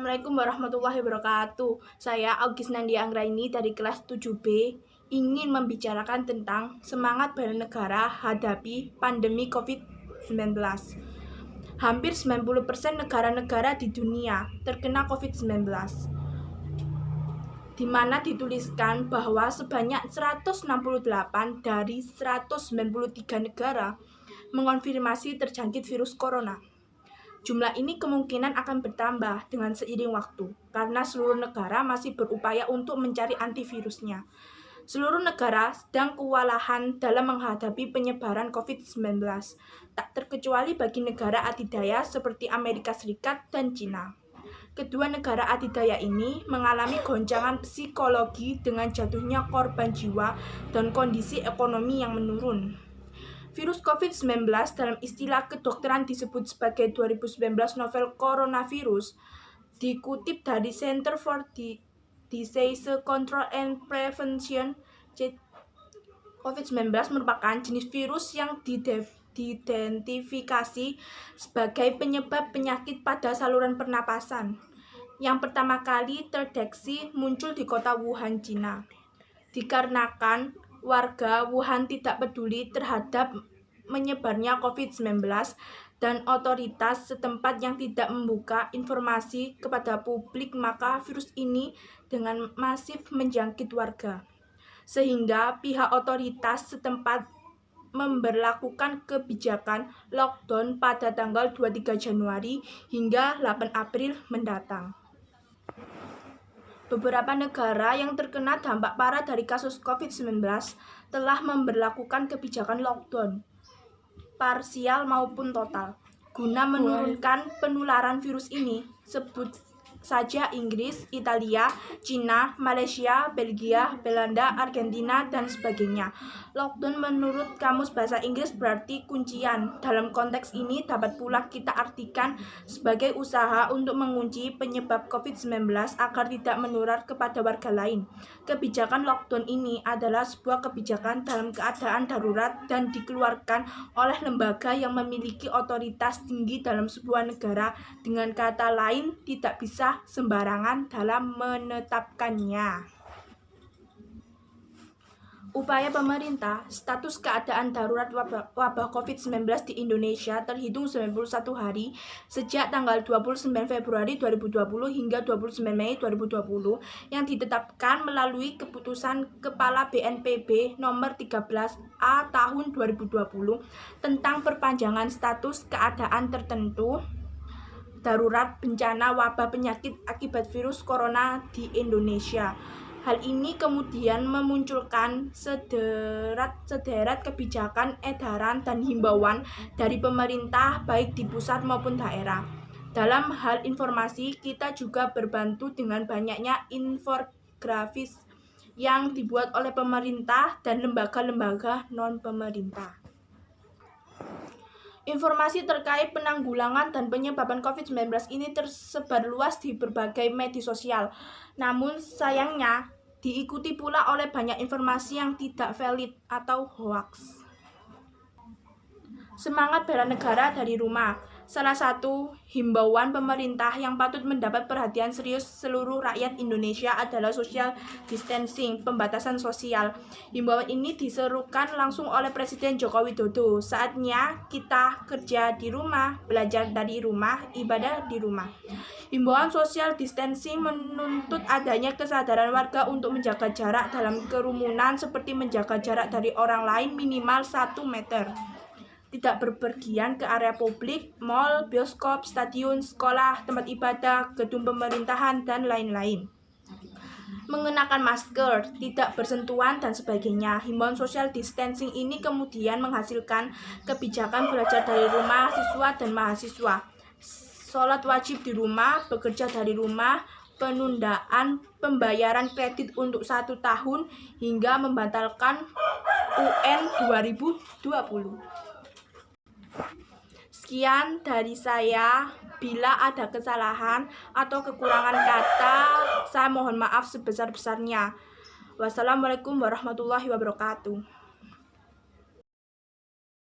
Assalamualaikum warahmatullahi wabarakatuh. Saya Augis Nandia Anggraini dari kelas 7B ingin membicarakan tentang semangat bernegara hadapi pandemi COVID-19. Hampir 90% negara-negara di dunia terkena COVID-19, di mana dituliskan bahwa sebanyak 168 dari 193 negara mengonfirmasi terjangkit virus corona. Jumlah ini kemungkinan akan bertambah dengan seiring waktu, karena seluruh negara masih berupaya untuk mencari antivirusnya. Seluruh negara sedang kewalahan dalam menghadapi penyebaran COVID-19, tak terkecuali bagi negara adidaya seperti Amerika Serikat dan Cina. Kedua negara adidaya ini mengalami goncangan psikologi dengan jatuhnya korban jiwa dan kondisi ekonomi yang menurun. Virus COVID-19 dalam istilah kedokteran disebut sebagai 2019 novel coronavirus. Dikutip dari Center for Disease Control and Prevention, COVID-19 merupakan jenis virus yang diidentifikasi sebagai penyebab penyakit pada saluran pernapasan. Yang pertama kali terdeteksi muncul di kota Wuhan, Cina. Dikarenakan warga Wuhan tidak peduli terhadap menyebarnya COVID-19 dan otoritas setempat yang tidak membuka informasi kepada publik, maka virus ini dengan masif menjangkit warga. Sehingga pihak otoritas setempat memberlakukan kebijakan lockdown pada tanggal 23 Januari hingga 8 April mendatang. Beberapa negara yang terkena dampak parah dari kasus COVID-19 telah memberlakukan kebijakan lockdown, parsial maupun total, guna menurunkan penularan virus ini. Sebut saja Inggris, Italia, Cina, Malaysia, Belgia, Belanda, Argentina, dan sebagainya. Lockdown menurut Kamus Bahasa Inggris berarti kuncian. Dalam konteks ini dapat pula kita artikan sebagai usaha untuk mengunci penyebab COVID-19 agar tidak menular kepada warga lain. Kebijakan lockdown ini adalah sebuah kebijakan dalam keadaan darurat dan dikeluarkan oleh lembaga yang memiliki otoritas tinggi dalam sebuah negara. Dengan kata lain, tidak bisa sembarangan dalam menetapkannya. Upaya pemerintah, status keadaan darurat wabah COVID-19 di Indonesia terhitung 91 hari sejak tanggal 29 Februari 2020 hingga 29 Mei 2020 yang ditetapkan melalui keputusan Kepala BNPB nomor 13A tahun 2020 tentang perpanjangan status keadaan tertentu darurat bencana wabah penyakit akibat virus corona di Indonesia. Hal ini kemudian memunculkan sederet kebijakan, edaran, dan himbauan dari pemerintah baik di pusat maupun daerah. Dalam hal informasi, kita juga berbantu dengan banyaknya infografis yang dibuat oleh pemerintah dan lembaga-lembaga non-pemerintah. Informasi terkait penanggulangan dan penyebaran COVID-19 ini tersebar luas di berbagai media sosial. Namun sayangnya diikuti pula oleh banyak informasi yang tidak valid atau hoaks. Semangat bela negara dari rumah. Salah satu himbauan pemerintah yang patut mendapat perhatian serius seluruh rakyat Indonesia adalah social distancing, pembatasan sosial. Himbauan ini diserukan langsung oleh Presiden Joko Widodo. Saatnya kita kerja di rumah, belajar dari rumah, ibadah di rumah. Himbauan social distancing menuntut adanya kesadaran warga untuk menjaga jarak dalam kerumunan seperti menjaga jarak dari orang lain minimal 1 meter. Tidak berpergian ke area publik, mal, bioskop, stadion, sekolah, tempat ibadah, gedung pemerintahan, dan lain-lain. Mengenakan masker, tidak bersentuhan, dan sebagainya. Himbauan social distancing ini kemudian menghasilkan kebijakan belajar dari rumah siswa dan mahasiswa, sholat wajib di rumah, bekerja dari rumah, penundaan pembayaran kredit untuk 1 tahun, hingga membatalkan UN 2020. Sekian dari saya. Bila ada kesalahan atau kekurangan kata, saya mohon maaf sebesar-besarnya. Wassalamualaikum warahmatullahi wabarakatuh.